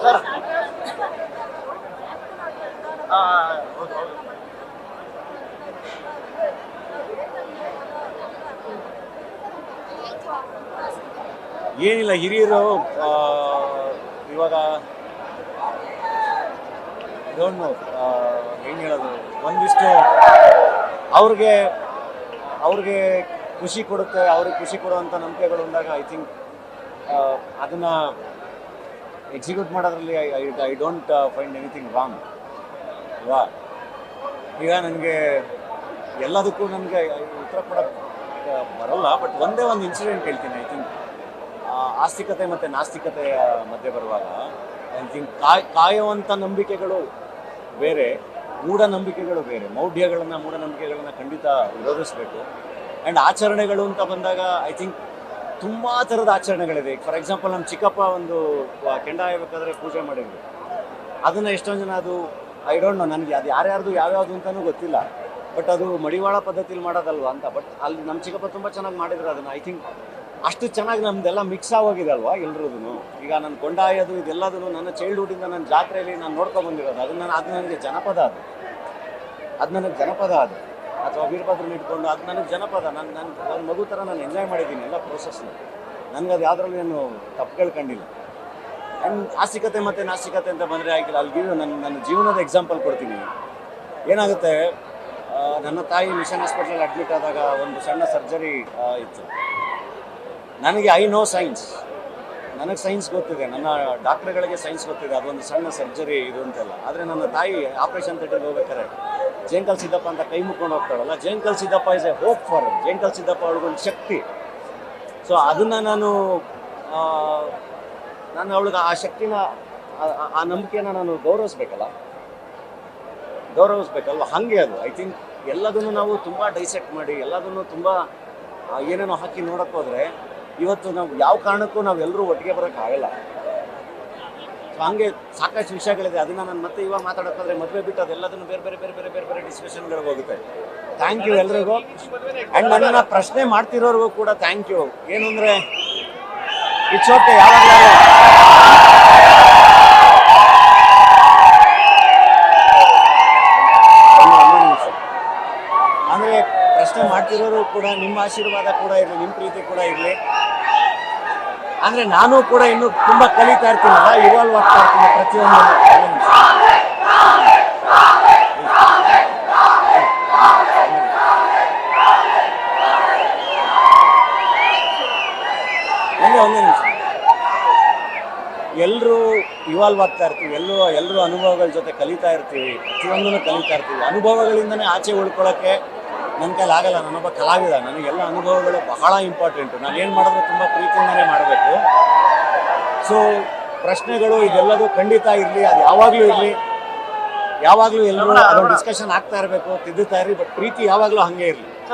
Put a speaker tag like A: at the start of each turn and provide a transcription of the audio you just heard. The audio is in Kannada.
A: ಸರ್ ಹೌದು ಹೌದು. ಏನಿಲ್ಲ, ಹಿರಿಯರು ಇವಾಗ ಡೋಂಟ್ ನೋ ಹೆಂಗೆ ಹೇಳೋದು, ಒಂದಿಷ್ಟು ಅವ್ರಿಗೆ ಅವ್ರಿಗೆ ಖುಷಿ ಕೊಡುತ್ತೆ, ಅವ್ರಿಗೆ ಖುಷಿ ಕೊಡುವಂಥ ನಂಬಿಕೆಗಳು ಅಂದಾಗ ಐ ಥಿಂಕ್ ಅದನ್ನು ಎಕ್ಸಿಕ್ಯೂಟ್ ಮಾಡೋದ್ರಲ್ಲಿ I don't find anything wrong ಅಲ್ವಾ. ಈಗ ನನಗೆ ಎಲ್ಲದಕ್ಕೂ ನನಗೆ ಉತ್ತರ ಕೊಡೋಕ್ಕೆ ಬರೋಲ್ಲ, ಬಟ್ ಒಂದೇ ಒಂದು ಇನ್ಸಿಡೆಂಟ್ ಹೇಳ್ತೀನಿ. ಐ ಥಿಂಕ್ ಆಸ್ತಿಕತೆ ಮತ್ತು ನಾಸ್ತಿಕತೆಯ ಮಧ್ಯೆ ಬರುವಾಗ ಐ ಥಿಂಕ್ ಕಾಯುವಂಥ ನಂಬಿಕೆಗಳು ಬೇರೆ, ಮೂಢನಂಬಿಕೆಗಳು ಬೇರೆ. ಮೂಢನಂಬಿಕೆಗಳನ್ನು ಖಂಡಿತ ವಿರೋಧಿಸಬೇಕು. ಆ್ಯಂಡ್ ಆಚರಣೆಗಳು ಅಂತ ಬಂದಾಗ ಐ ಥಿಂಕ್ ತುಂಬ ಥರದ ಆಚರಣೆಗಳಿದೆ. ಫಾರ್ ಎಕ್ಸಾಂಪಲ್ ನಮ್ಮ ಚಿಕ್ಕಪ್ಪ ಒಂದು ಕೆಂಡ ಹಾಯಬೇಕಾದ್ರೆ ಪೂಜೆ ಮಾಡಿದ್ರು. ಅದನ್ನು ಎಷ್ಟೊಂದು ಜನ ಅದು ಐ ಡೋಂಟ್ ನೋ, ನನಗೆ ಅದು ಯಾರ್ಯಾರ್ದು ಯಾವ್ಯಾವುದು ಅಂತಲೂ ಗೊತ್ತಿಲ್ಲ, ಬಟ್ ಅದು ಮಡಿವಾಳ ಪದ್ಧತಿಲಿ ಮಾಡೋದಲ್ವ ಅಂತ. ಬಟ್ ಅಲ್ಲಿ ನಮ್ಮ ಚಿಕ್ಕಪ್ಪ ತುಂಬ ಚೆನ್ನಾಗಿ ಮಾಡಿದ್ರು ಅದನ್ನು. ಐ ಥಿಂಕ್ ಅಷ್ಟು ಚೆನ್ನಾಗಿ ನಮ್ದೆಲ್ಲ ಮಿಕ್ಸ್ ಆಗೋಗಿದೆ ಅಲ್ವಾ ಎಲ್ರದ್ದು. ಈಗ ನನ್ನ ಕೊಂಡ ಹಾಯೋದು ಇದೆಲ್ಲದೂ ನನ್ನ ಚೈಲ್ಡ್ಹುಡ್ಡಿಂದ ನನ್ನ ಜಾತ್ರೆಯಲ್ಲಿ ನಾನು ನೋಡ್ಕೊಂಡ್ಬಂದಿರೋದು. ಅದು ನನಗೆ ಜನಪದ, ಅದು ನನಗೆ ಜನಪದ, ಅದು ಅಥವಾ ವೀರಭದ್ರನ ಇಟ್ಕೊಂಡು ಅದು ನನಗೆ ಜನಪದ. ನನ್ನ ಒಂದು ಮಗು ಥರ ನಾನು ಎಂಜಾಯ್ ಮಾಡಿದ್ದೀನಿ ಎಲ್ಲ ಪ್ರೋಸೆಸ್ನ. ನನಗೆ ಅದು ಯಾವುದ್ರಲ್ಲಿ ನಾನು ತಪ್ಪುಗಳು ಕಂಡಿಲ್ಲ. ಆ್ಯಂಡ್ ಆಸ್ತಿಕತೆ ಮತ್ತು ನಾಸ್ತಿಕತೆ ಅಂತ ಬಂದರೆ ಆಗಿಲ್ಲ. ಅಲ್ಲಿ ನನ್ನ ಜೀವನದ ಎಕ್ಸಾಂಪಲ್ ಕೊಡ್ತೀನಿ. ಏನಾಗುತ್ತೆ, ನನ್ನ ತಾಯಿ ಮಿಷನ್ ಹಾಸ್ಪಿಟ್ಲಲ್ಲಿ ಅಡ್ಮಿಟ್ ಆದಾಗ ಒಂದು ಸಣ್ಣ ಸರ್ಜರಿ ಇತ್ತು. ನನಗೆ ಐ ನೋ ಸೈನ್ಸ್, ನನಗೆ ಸೈನ್ಸ್ ಗೊತ್ತಿದೆ, ನನ್ನ ಡಾಕ್ಟ್ರುಗಳಿಗೆ ಸೈನ್ಸ್ ಗೊತ್ತಿದೆ, ಅದೊಂದು ಸಣ್ಣ ಸರ್ಜರಿ ಇದು ಅಂತೆಲ್ಲ. ಆದರೆ ನನ್ನ ತಾಯಿ ಆಪ್ರೇಷನ್ ಥಿಯೇಟರ್ಗೆ ಹೋಗ್ಬೇಕಾರೆ ಜೇಂಕಲ್ ಸಿದ್ದಪ್ಪ ಅಂತ ಕೈ ಮುಕ್ಕೊಂಡು ಹೋಗ್ತಾಳಲ್ಲ, Jenkal Siddappa is a hope for Jenkal Siddappa ಅವ್ಳಿಗೊಂದು ಶಕ್ತಿ. ಸೊ ಅದನ್ನು ನಾನು ಅವಳಿಗೆ ಆ ಶಕ್ತಿನ, ಆ ನಂಬಿಕೆನ ನಾನು ಗೌರವಿಸ್ಬೇಕಲ್ವ. ಹಾಗೆ ಅದು ಐ ಥಿಂಕ್ ಎಲ್ಲದನ್ನು ನಾವು ತುಂಬ ಡೈಸೆಕ್ಟ್ ಮಾಡಿ ಎಲ್ಲದನ್ನು ತುಂಬ ಏನೇನೋ ಹಾಕಿ ನೋಡೋಕ್ಕೆ ಹೋದರೆ ಇವತ್ತು ನಾವು ಯಾವ ಕಾರಣಕ್ಕೂ ನಾವೆಲ್ಲರೂ ಒಟ್ಟಿಗೆ ಬರೋಕ್ಕಾಗಲ್ಲ. ಸೊ ಹಂಗೆ ಸಾಕಷ್ಟು ವಿಷಯಗಳಿದೆ. ಅದನ್ನು ನಾನು ಮತ್ತೆ ಇವಾಗ ಮಾತಾಡೋಕ್ಕಾದ್ರೆ ಮದುವೆ ಬಿಟ್ಟು ಅದೆಲ್ಲದನ್ನು ಬೇರೆ ಬೇರೆ ಬೇರೆ ಬೇರೆ ಬೇರೆ ಬೇರೆ ಡಿಸ್ಕಷನ್ಗಳಿಗೆ ಹೋಗುತ್ತೆ. ಥ್ಯಾಂಕ್ ಯು ಎಲ್ರಿಗೂ. ಆ್ಯಂಡ್ ನನ್ನನ್ನು ಪ್ರಶ್ನೆ ಮಾಡ್ತಿರೋರಿಗೂ ಕೂಡ ಥ್ಯಾಂಕ್ ಯು. ಏನು ಅಂದರೆ ಇಟ್ಸ್ ಓಕೆ, ಯಾವಾಗಲೂ ಅಂದರೆ ಪ್ರಶ್ನೆ ಮಾಡ್ತಿರೋರು ಕೂಡ ನಿಮ್ಮ ಆಶೀರ್ವಾದ ಕೂಡ ಇರಲಿ, ನಿಮ್ಮ ಪ್ರೀತಿ ಕೂಡ ಇರಲಿ. ಅಂದರೆ ನಾನು ಕೂಡ ಇನ್ನೂ ತುಂಬ ಕಲಿತಾ ಇರ್ತೀನಲ್ಲ, ಇವಾಲ್ವ್ ಆಗ್ತಾ ಇರ್ತೀನಿ ಪ್ರತಿಯೊಂದು. ಒಂದೇ ನಿಮಿಷ. ಎಲ್ಲರೂ ಇವಾಲ್ವ್ ಆಗ್ತಾ ಇರ್ತೀವಿ, ಎಲ್ಲರೂ ಅನುಭವಗಳ ಜೊತೆ ಕಲಿತಾ ಇರ್ತೀವಿ, ಪ್ರತಿಯೊಂದನ್ನು ಕಲಿತಾ ಇರ್ತೀವಿ. ಅನುಭವಗಳಿಂದನೇ ಆಚೆ ಉಳ್ಕೊಳ್ಳೋಕ್ಕೆ ನನ್ನ ಕೈಲಿ ಆಗಲ್ಲ. ನಾನೊಬ್ಬ ಕಲಾವಿದ, ನನಗೆಲ್ಲ ಅನುಭವಗಳು ಬಹಳ ಇಂಪಾರ್ಟೆಂಟು. ನಾನು ಏನು ಮಾಡಿದ್ರು ತುಂಬ ಪ್ರೀತಿಯಿಂದಲೇ ಮಾಡಬೇಕು. ಸೊ ಪ್ರಶ್ನೆಗಳು ಇದೆಲ್ಲದೂ ಖಂಡಿತ ಇರಲಿ, ಅದು ಯಾವಾಗಲೂ ಇರಲಿ, ಯಾವಾಗಲೂ ಎಲ್ಲರೂ ಅದೊಂದು ಡಿಸ್ಕಷನ್ ಆಗ್ತಾ ಇರಬೇಕು, ತಿದ್ದುತ್ತಾ ಇರಲಿ. ಬಟ್ ಪ್ರೀತಿ ಯಾವಾಗಲೂ ಹಾಗೆ ಇರಲಿ.